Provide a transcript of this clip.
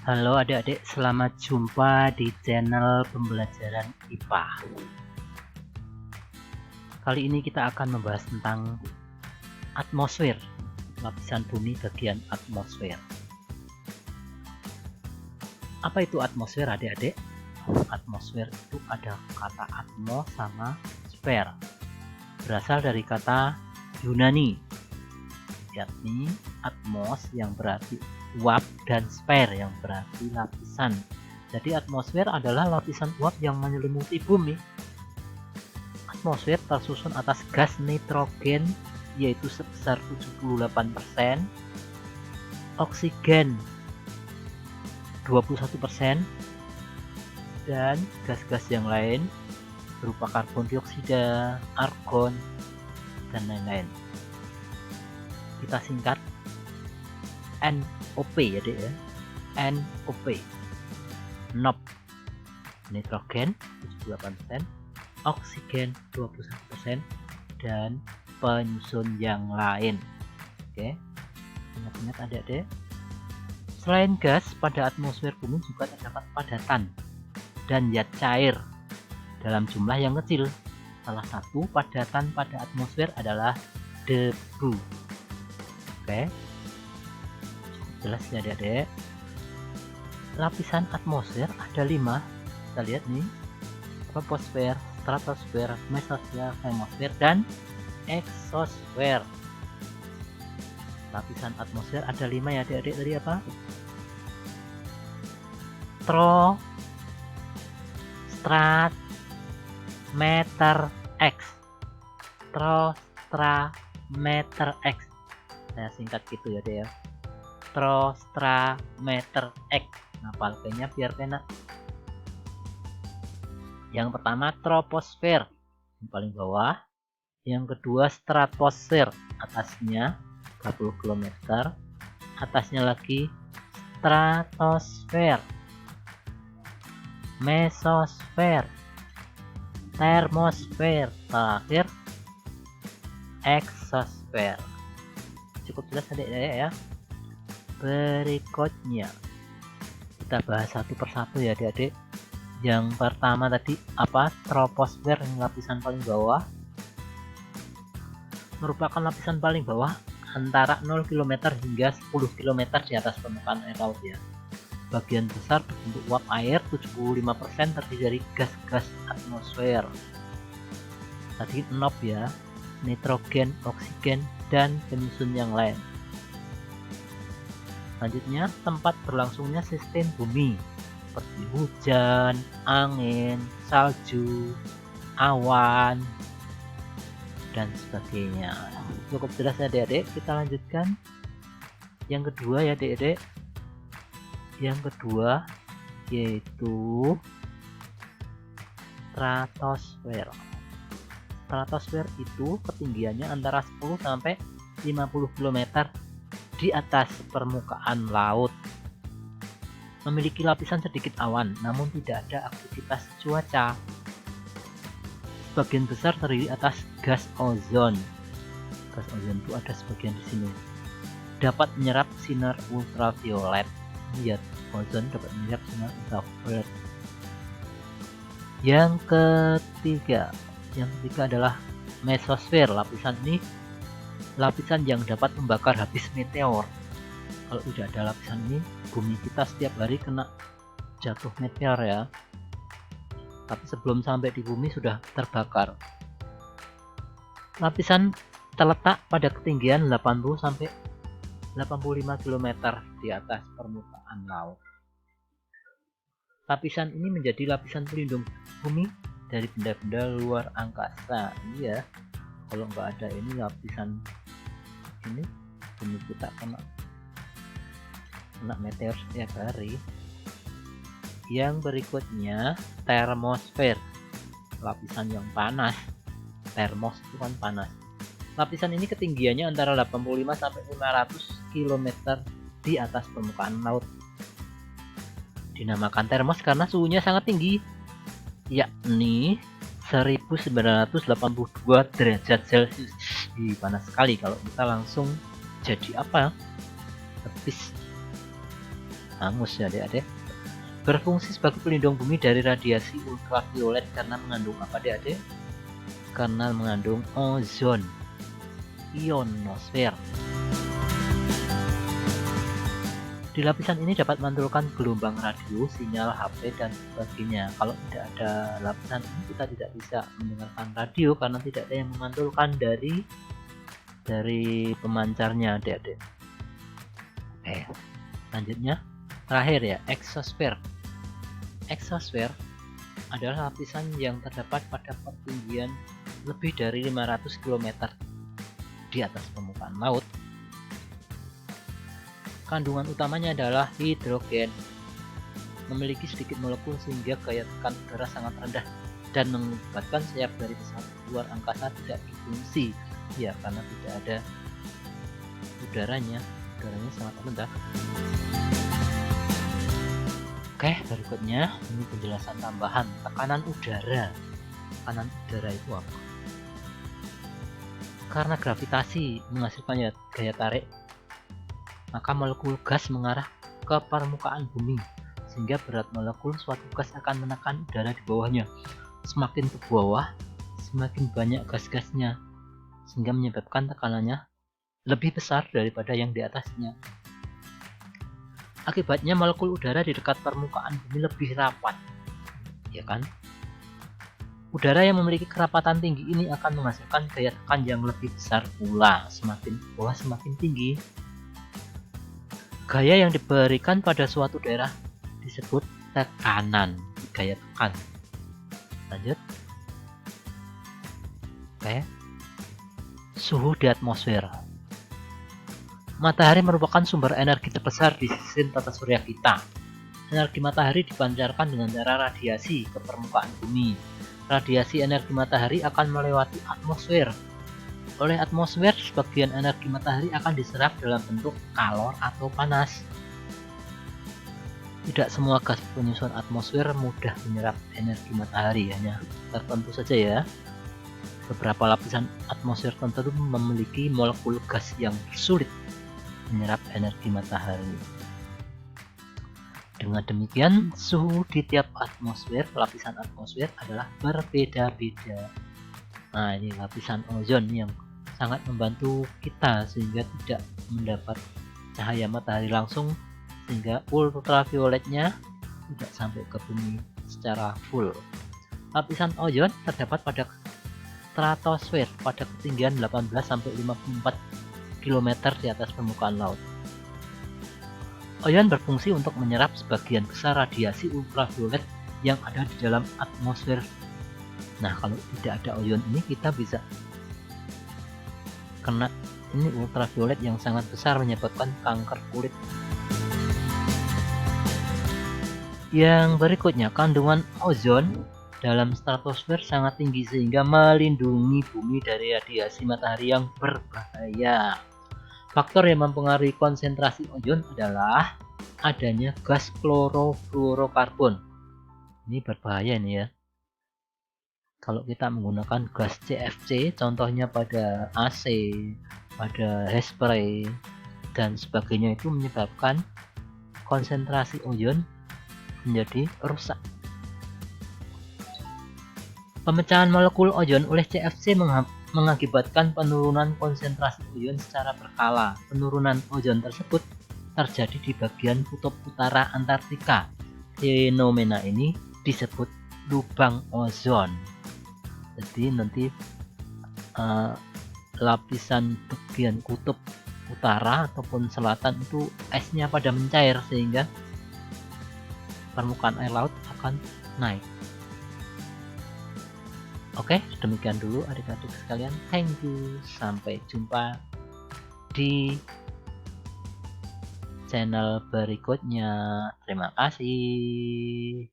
Halo adik-adik, selamat jumpa di channel pembelajaran IPA. Kali ini kita akan membahas tentang atmosfer, lapisan bumi bagian atmosfer. Apa itu atmosfer adik-adik? Atmosfer itu ada kata atmo sama sfer. Berasal dari kata Yunani, yakni atmos yang berarti uap dan sfer yang berarti lapisan. Jadi atmosfer adalah lapisan uap yang menyelimuti bumi. Atmosfer tersusun atas gas nitrogen yaitu sebesar 78%, oksigen 21%, dan gas-gas yang lain berupa karbon dioksida, argon, dan lain-lain. Kita singkat NOP ya dek ya. NOP. NOP. Nitrogen 78%, oksigen 21%, dan penyusun yang lain. Oke. Ingat-ingat adik-adik. Selain gas, pada atmosfer bumi juga terdapat padatan dan zat cair dalam jumlah yang kecil. Salah satu padatan pada atmosfer adalah debu. Oke. Jelas ya adik-adik. Lapisan atmosfer ada 5. Kita lihat nih: troposfer, stratosfer, mesosfer, hemosfer, dan eksosfer. Lapisan atmosfer ada 5 ya adik-adik. Tadi apa? Tro, strat, meter, X. Tro, stra, meter, X. Saya singkat gitu ya deh ya. Tro, stra, meter, X. Hafal kayaknya biar enak. Yang pertama troposfer, yang paling bawah. Yang kedua stratosfer, atasnya 30 km. Atasnya lagi stratosfer, mesosfer, termosfer, terakhir eksosfer. Cukup jelas adik-adik ya. Berikutnya kita bahas satu persatu ya adik-adik. Yang pertama tadi apa? Troposfer, yang lapisan paling bawah, merupakan lapisan paling bawah antara 0 km hingga 10 km di atas permukaan air laut ya. Bagian besar berbentuk uap air, 75% terdiri dari gas-gas atmosfer. Tadi NOP ya, nitrogen, oksigen, dan penyusun yang lain. Selanjutnya tempat berlangsungnya sistem bumi seperti hujan, angin, salju, awan, dan sebagainya. Cukup jelas ya adik-adik. Kita lanjutkan yang kedua ya adik-adik. Yang kedua yaitu stratosfer. Stratosfer itu ketinggiannya antara 10 sampai 50 km di atas permukaan laut. Memiliki lapisan sedikit awan, namun tidak ada aktivitas cuaca. Sebagian besar terdiri atas gas ozon. Gas ozon itu ada sebagian di sini. Dapat menyerap sinar ultraviolet. Lihat, ozon dapat menyerap sinar ultraviolet. Yang ketiga adalah mesosfer. Lapisan ini lapisan yang dapat membakar habis meteor. Kalau tidak ada lapisan ini, bumi kita setiap hari kena jatuh meteor ya. Tapi sebelum sampai di bumi sudah terbakar. Lapisan terletak pada ketinggian 80 sampai 85 km di atas permukaan laut. Lapisan ini menjadi lapisan pelindung bumi dari benda-benda luar angkasa. Iya, kalau nggak ada ini lapisan ini, bumi kita kena meteor setiap hari. Yang berikutnya termosfer, lapisan yang panas. Termos itu kan panas. Lapisan ini ketinggiannya antara 85 sampai 500 km di atas permukaan laut. Dinamakan termos karena suhunya sangat tinggi, yakni 1982 derajat Celcius. Panas sekali. Kalau kita langsung jadi apa? Habis hangus ya adik-adik. Berfungsi sebagai pelindung bumi dari radiasi ultraviolet karena mengandung apa adik-adik? Karena mengandung ozon, ionosfer. Di lapisan ini dapat memantulkan gelombang radio, sinyal HP, dan sebagainya. Kalau tidak ada lapisan ini, kita tidak bisa mendengarkan radio karena tidak ada yang memantulkan dari pemancarnya, adik-adik. Oke, selanjutnya terakhir ya, eksosfer. Eksosfer adalah lapisan yang terdapat pada ketinggian lebih dari 500 km di atas permukaan laut. Kandungan utamanya adalah hidrogen, memiliki sedikit molekul sehingga gaya tekan udara sangat rendah dan mengakibatkan sayap dari pesawat luar angkasa tidak berfungsi ya karena tidak ada udaranya sangat rendah. Oke, berikutnya ini penjelasan tambahan tekanan udara. Tekanan udara itu apa? Karena gravitasi menghasilkan gaya tarik, maka molekul gas mengarah ke permukaan bumi, sehingga berat molekul suatu gas akan menekan udara di bawahnya. Semakin ke bawah, semakin banyak gas-gasnya, sehingga menyebabkan tekanannya lebih besar daripada yang di atasnya. Akibatnya molekul udara di dekat permukaan bumi lebih rapat, ya kan? Udara yang memiliki kerapatan tinggi ini akan menghasilkan gaya tekan yang lebih besar pula. Semakin ke bawah semakin tinggi. Gaya yang diberikan pada suatu daerah disebut tekanan, gaya tekan. Lanjut. Oke. Suhu di atmosfer. Matahari merupakan sumber energi terbesar di sistem tata surya kita. Energi matahari dipancarkan dengan cara radiasi ke permukaan bumi. Radiasi energi matahari akan melewati atmosfer. Oleh atmosfer, sebagian energi matahari akan diserap dalam bentuk kalor atau panas. Tidak semua gas penyusun atmosfer mudah menyerap energi matahari, hanya tertentu saja ya. Beberapa lapisan atmosfer tertentu memiliki molekul gas yang sulit menyerap energi matahari. Dengan demikian, suhu di tiap atmosfer, lapisan atmosfer adalah berbeda-beda. Nah, ini lapisan ozon yang sangat membantu kita sehingga tidak mendapat cahaya matahari langsung, sehingga ultravioletnya tidak sampai ke bumi secara full. Lapisan ozon terdapat pada stratosfer pada ketinggian 18-54 km di atas permukaan laut. Ozon berfungsi untuk menyerap sebagian besar radiasi ultraviolet yang ada di dalam atmosfer. Nah, kalau tidak ada ozon ini, kita bisa kena ini ultraviolet yang sangat besar, menyebabkan kanker kulit. Yang berikutnya, kandungan ozon dalam stratosfer sangat tinggi sehingga melindungi bumi dari radiasi matahari yang berbahaya. Faktor yang mempengaruhi konsentrasi ozon adalah adanya gas klorofluorokarbon. Ini berbahaya nih ya. Kalau kita menggunakan gas CFC, contohnya pada AC, pada hairspray, dan sebagainya, itu menyebabkan konsentrasi ozon menjadi rusak. Pemecahan molekul ozon oleh CFC mengakibatkan penurunan konsentrasi ozon secara berkala. Penurunan ozon tersebut terjadi di bagian kutub utara Antartika. Fenomena ini disebut lubang ozon. Jadi nanti lapisan bagian kutub utara ataupun selatan itu esnya pada mencair sehingga permukaan air laut akan naik. Oke, demikian dulu adik-adik sekalian. Thank you. Sampai jumpa di channel berikutnya. Terima kasih.